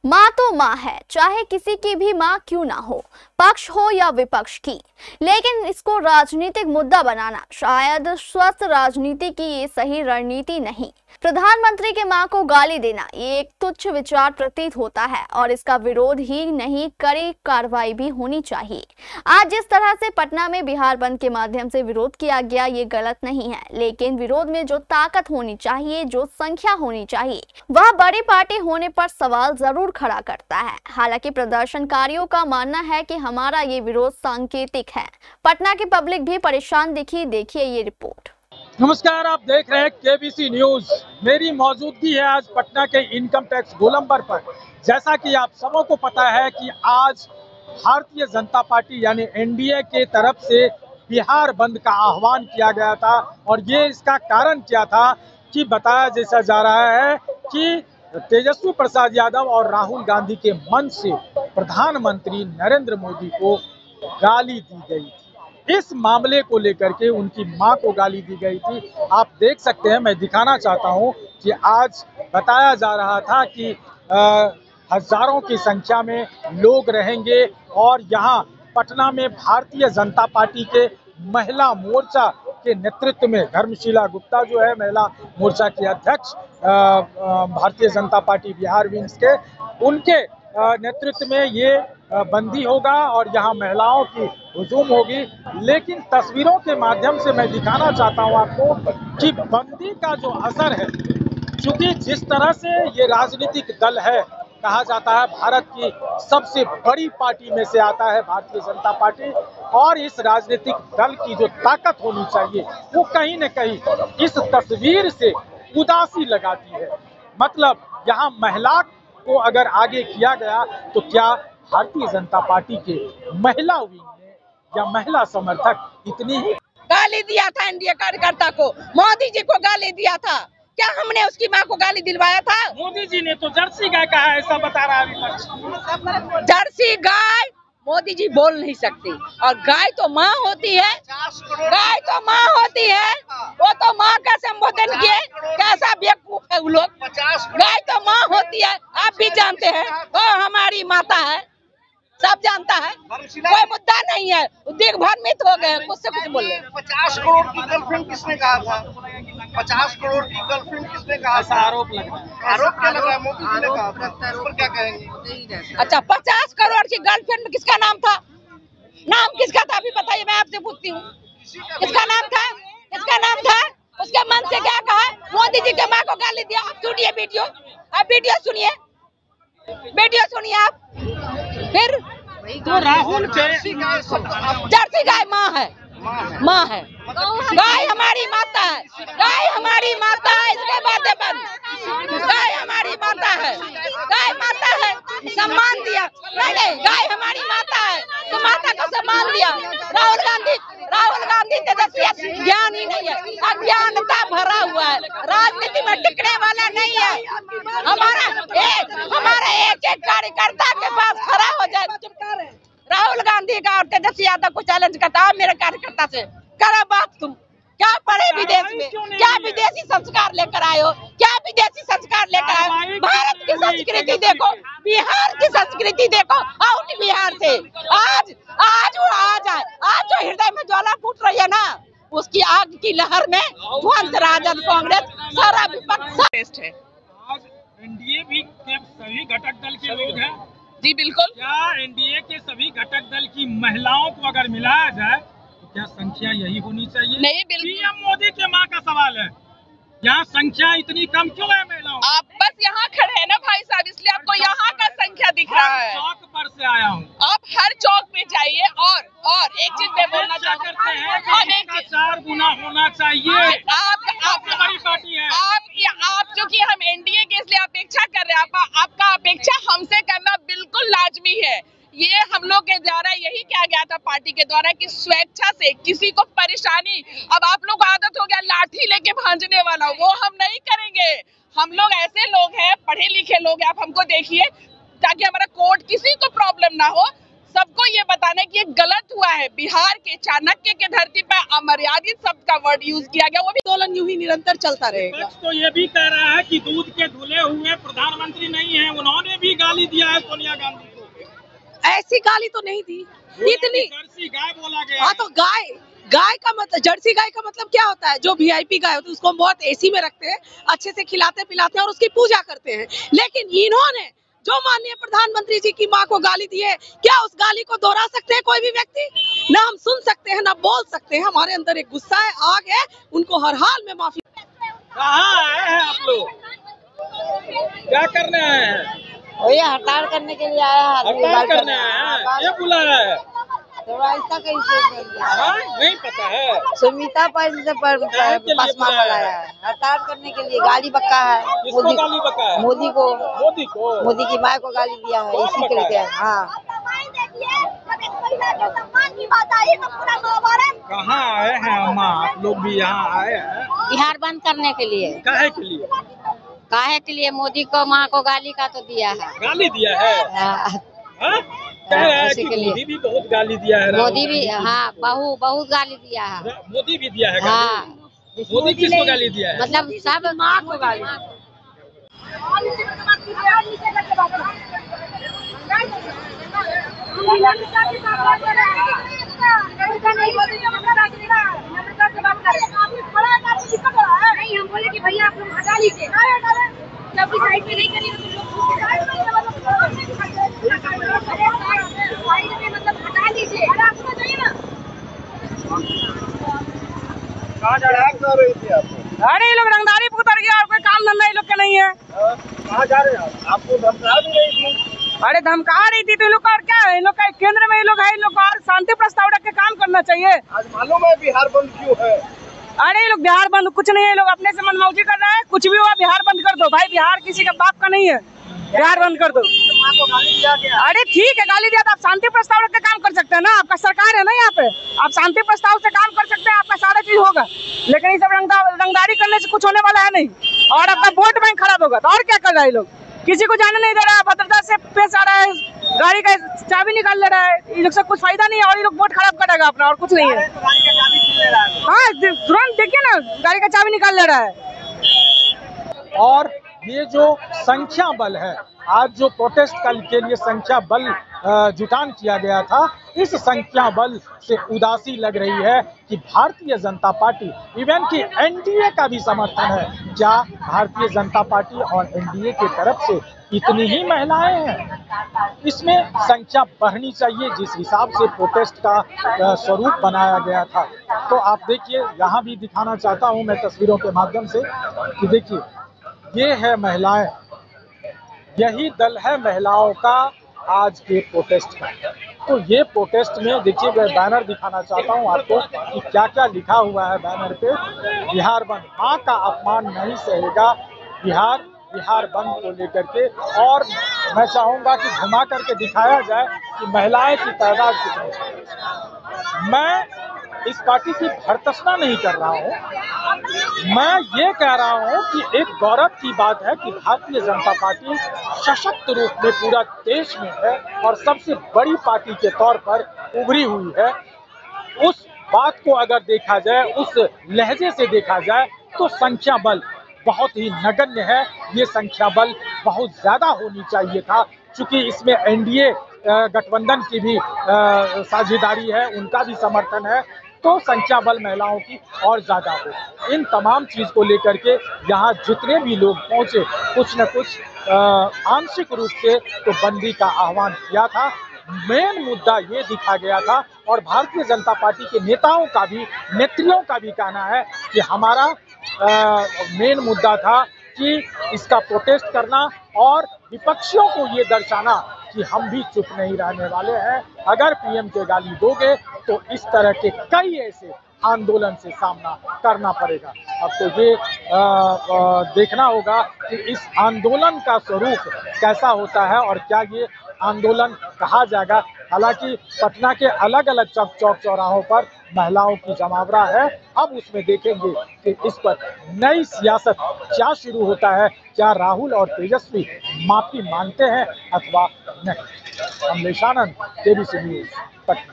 माँ तो माँ है, चाहे किसी की भी माँ क्यों ना हो, पक्ष हो या विपक्ष की। लेकिन इसको राजनीतिक मुद्दा बनाना शायद स्वस्थ राजनीति की ये सही रणनीति नहीं। प्रधानमंत्री के माँ को गाली देना ये एक तुच्छ विचार प्रतीत होता है और इसका विरोध ही नहीं, कड़ी कार्रवाई भी होनी चाहिए। आज जिस तरह से पटना में बिहार बंद के माध्यम से विरोध किया गया ये गलत नहीं है, लेकिन विरोध में जो ताकत होनी चाहिए, जो संख्या होनी चाहिए, वह बड़ी पार्टी होने पर सवाल जरूर खड़ा करता है। हालांकि प्रदर्शनकारियों का मानना है कि हमारा ये विरोध सांकेतिक है। पटना की पब्लिक भी परेशान दिखी, देखिए ये रिपोर्ट। नमस्कार, आप देख रहे हैं केबीसी न्यूज। मेरी मौजूदगी है आज पटना के इनकम टैक्स गोलंबर पर। जैसा कि आप सबों को पता है कि आज भारतीय जनता पार्टी यानी एनडीए के तरफ से बिहार बंद का आह्वान किया गया था और ये इसका कारण क्या था कि बताया जैसा जा रहा है कि तेजस्वी प्रसाद यादव और राहुल गांधी के मंच से प्रधानमंत्री नरेंद्र मोदी को गाली दी गई थी। इस मामले को लेकर के उनकी मां को गाली दी गई थी। आप देख सकते हैं, मैं दिखाना चाहता हूं कि आज बताया जा रहा था कि हजारों की संख्या में लोग रहेंगे और यहां पटना में भारतीय जनता पार्टी के महिला मोर्चा के नेतृत्व में धर्मशीला गुप्ता जो है महिला मोर्चा की अध्यक्ष भारतीय जनता पार्टी बिहार विंग्स के, उनके नेतृत्व में ये बंदी होगा और यहाँ महिलाओं की हुजूम होगी। लेकिन तस्वीरों के माध्यम से मैं दिखाना चाहता हूँ आपको कि बंदी का जो असर है, क्योंकि जिस तरह से ये राजनीतिक दल है, कहा जाता है भारत की सबसे बड़ी पार्टी में से आता है भारतीय जनता पार्टी, और इस राजनीतिक दल की जो ताकत होनी चाहिए वो कहीं न कहीं इस तस्वीर से उदासी लगाती है। मतलब यहाँ महिला को अगर आगे किया गया तो क्या भारतीय जनता पार्टी के महिला विंग ने या महिला समर्थक इतनी ही गाली दिया था एनडीए कार्यकर्ता को, मोदी जी को गाली दिया था? क्या हमने उसकी मां को गाली दिलवाया था? मोदी जी ने तो जर्सी गाय कहा है, ऐसा बता रहा है। जर्सी गाय मोदी जी बोल नहीं सकती, और गाय तो माँ होती है, गाय तो माँ होती है। वो तो माँ का संबोधन किए, कैसा बेवकूफ है वो लोग। गाय तो माँ होती है, आप भी जानते हैं, वो हमारी माता है, सब जानता है, कोई मुद्दा नहीं है। दिग्भ्रमित हो गए, कुछ से कुछ बोले। 50 करोड़ की गर्लफ्रेंड किसने कहा था? 50 करोड़ की गर्लफ्रेंड किसने कहा था? आरोप लग रहा है। आरोप क्या लग रहा है? मोदी जी ने कहा था, इस पर क्या कहेंगे? अच्छा, 50 करोड़ की गर्लफ्रेंड में किसका नाम था? नाम किसका था अभी बताइए, मैं आपसे पूछती हूँ। किसका नाम था? किसका नाम था? उसके मन से क्या कहा? मोदी जी के माँ को गाली दिया। आप सुनिए वीडियो, आप वीडियो सुनिए, वीडियो सुनिए आप। फिर तो राहुल जर्सी गाय माँ है, माँ है। गाय हमारी माता है, गाय हमारी माता है, इसके बाद गाय हमारी माता है, गाय माता है, सम्मान दिया। नहीं, गाय हमारी माता है तो माता को सम्मान दिया। राहुल गांधी तेजस्वी ज्ञान ही नहीं है, अज्ञानता भरा हुआ है, राजनीति में टिकने वाला नहीं है। हमारा एक एक कार्यकर्ता के पास खड़ा हो जाए। राहुल गांधी का और तेजस्वी यादव को चैलेंज करता है, मेरे कार्यकर्ता से करो बात। तुम क्या पढ़े विदेश में, क्या विदेशी संस्कार लेकर आए हो, क्या विदेशी संस्कार लेकर आए? भारत की संस्कृति देखो, बिहार की संस्कृति देखो, आउट बिहार से। आज वो आज जो हृदय में ज्वाला फूट रही है ना, उसकी आग की लहर में तुरंत राजद, कांग्रेस, सारा विपक्ष है। आज एनडीए भी के सभी घटक दल के लोग हैं। जी बिल्कुल। क्या एनडीए के सभी घटक दल की महिलाओं को अगर मिलाया जाए तो क्या संख्या यही होनी चाहिए? नहीं, बिल्कुल। पीएम मोदी के माँ का सवाल है, यहाँ संख्या इतनी कम क्यों है महिलाओं? आप बस यहाँ खड़े हैं ना भाई साहब, इसलिए आपको यहाँ का संख्या दिख रहा है। चौक पर से आया हूँ। आप हर चौक में जाइए। और एक चीज मैं बोलना चाहते हैं, 4 गुना होना चाहिए। आपसे बड़ी पार्टी है आप जो कि हम एनडीए के इसलिए अपेक्षा कर रहे हैं, आपका अपेक्षा हमसे करना बिल्कुल लाजमी है। ये हम लोग के द्वारा यही किया गया था पार्टी के द्वारा कि स्वेच्छा से किसी को परेशानी, अब आप लोग आदत हो गया लाठी लेके भांजने वाला, वो हम नहीं करेंगे। हम लोग ऐसे लोग हैं, पढ़े लिखे लोग हैं, आप हमको देखिए, ताकि हमारा कोर्ट किसी को प्रॉब्लम ना हो, सबको ये बताने की ये गलत हुआ है। बिहार के चाणक्य के धरती पर अमर्यादित शब्द का वर्ड यूज किया गया, वो भी आंदोलन यूं ही निरंतर चलता रहेगा। तो ये भी कह रहा है कि दूध के धुले हुए प्रधानमंत्री नहीं है, उन्होंने भी गाली दिया है सोनिया गांधी को। ऐसी गाली तो नहीं दी, कितनी जर्सी गाय बोला गया। हाँ तो गाय का मतलब, जर्सी गाय का मतलब क्या होता है? जो वीआईपी गाय होती है उसको हम बहुत एसी में रखते हैं, अच्छे से खिलाते पिलाते हैं और उसकी पूजा करते हैं। लेकिन इन्होंने जो माननीय प्रधानमंत्री जी की मां को गाली दी है, क्या उस गाली को दोहरा सकते हैं कोई भी व्यक्ति? ना हम सुन सकते हैं ना बोल सकते हैं। हमारे अंदर एक गुस्सा है, आग है, उनको हर हाल में माफी। कहाँ आए हैं आप लोग? क्या करने आए हैं? भैया हड़ताल करने के लिए आया है। हड़ताल करने आए हैं? ये बुलाया है? ऐसा कैसे नहीं पता है। सुमिता पासवान लाया है हड़ताल करने के लिए। गाली बक्का है। किसको गाली बका है? मोदी को। मोदी की माँ को गाली दिया है, इसी के लिए। हाँ कहाँ आए हैं अम्मा? आप लोग भी यहाँ आए हैं बिहार बंद करने के लिए। काहे के लिए? काहे के लिए? मोदी को माँ को गाली का तो दिया है। गाली दिया है? हाँ? कह रहा है कि मोदी भी बहुत गाली दिया है। मोदी भी, हाँ बहुत गाली दिया है। मोदी भी दिया है? हाँ। मोदी किसको गाली दिया है? मतलब सब माँ को गाली। नहीं, हम बोले कि भैया आप लोग हटा लीजिए, जब साइड में नहीं करिए मतलब हटा लीजिए। आपको चाहिए ना। कहाँ जा रहे थे आप? अरे ये लोग रंगदारी पे उतर गया और कोई काम धंधा ये लोग का नहीं है। कहाँ जा रहे हैं? आपको धमका भी रही थी? अरे धमका रही थी तो लोग और क्या है? इन लोग का केंद्र में ये लोग है, इन लोग और शांति प्रस्ताव रख के काम करना चाहिए। आज मालूम है बिहार बंद क्यों है? अरे ये लोग बिहार बंद कुछ नहीं है, ये लोग अपने से मनमौजी कर रहे हैं। कुछ भी हुआ बिहार बंद कर दो भाई, बिहार किसी का बाप का नहीं है, बिहार बंद कर दो। माँ को गाली दिया गया। अरे ठीक है गाली दिया तो आप शांति प्रस्ताव रख के काम कर सकते हैं ना, आपका सरकार है ना यहाँ पे, आप शांति प्रस्ताव से काम कर सकते हैं, आपका सारा चीज होगा। लेकिन ये सब रंगदारी करने से कुछ होने वाला है नहीं, और आपका वोट बैंक खराब होगा। तो और क्या कर रहा है लोग? किसी को जाने नहीं दे रहा है, भद्रता से पेश आ रहा है, गाड़ी का चाबी निकाल ले रहा है। ये लोग से कुछ फायदा नहीं है और ये लोग वोट खराब करेगा अपना, और कुछ नहीं है। हाँ तुरंत देखिए ना, गाड़ी का चाबी निकाल ले रहा है। और ये जो संख्या बल है, आज जो प्रोटेस्ट के लिए संख्या बल जुटान किया गया था, इस संख्या बल से उदासी लग रही है कि भारतीय जनता पार्टी, इवन कि एनडीए का भी समर्थन है। क्या भारतीय जनता पार्टी और एनडीए की तरफ से इतनी ही महिलाएं हैं? इसमें संख्या बढ़नी चाहिए जिस हिसाब से प्रोटेस्ट का स्वरूप बनाया गया था। तो आप देखिए, यहाँ भी दिखाना चाहता हूँ मैं तस्वीरों के माध्यम से कि देखिए, ये है महिलाएं, यही दल है महिलाओं का आज के प्रोटेस्ट का। तो ये प्रोटेस्ट में देखिए, मैं बैनर दिखाना चाहता हूँ आपको कि क्या क्या लिखा हुआ है बैनर पे। बिहार बंद, मां का अपमान नहीं सहेगा बिहार बंद को लेकर के। और मैं चाहूँगा कि घुमा करके दिखाया जाए कि महिलाएं की तादाद कितनी है। मैं इस पार्टी की भर्त्सना नहीं कर रहा हूँ, मैं ये कह रहा हूँ कि एक गौरव की बात है कि भारतीय जनता पार्टी सशक्त रूप में पूरा देश में है और सबसे बड़ी पार्टी के तौर पर उभरी हुई है। उस बात को अगर देखा जाए, उस लहजे से देखा जाए, तो संख्या बल बहुत ही नगण्य है। ये संख्या बल बहुत ज्यादा होनी चाहिए था, चूंकि इसमें एनडीए गठबंधन की भी साझेदारी है, उनका भी समर्थन है, तो संख्या बल महिलाओं की और ज्यादा हो। इन तमाम चीज को लेकर के यहाँ जितने भी लोग पहुंचे, कुछ न कुछ आंशिक रूप से तो बंदी का आह्वान किया था। मेन मुद्दा ये दिखा गया था और भारतीय जनता पार्टी के नेताओं का भी, नेत्रियों का भी कहना है कि हमारा मेन मुद्दा था कि इसका प्रोटेस्ट करना और विपक्षियों को ये दर्शाना कि हम भी चुप नहीं रहने वाले हैं। अगर पीएम के गाली दोगे तो इस तरह के कई ऐसे आंदोलन से सामना करना पड़ेगा। अब तो ये देखना होगा कि इस आंदोलन का स्वरूप कैसा होता है और क्या ये आंदोलन कहा जाएगा। हालांकि पटना के अलग अलग चौक चौराहों पर महिलाओं की जमावड़ा है। अब उसमें देखेंगे कि इस पर नई सियासत क्या शुरू होता है, क्या राहुल और तेजस्वी माफी मांगते हैं अथवा नहीं। कमलेश आनंद, केबीसी न्यूज, पटना।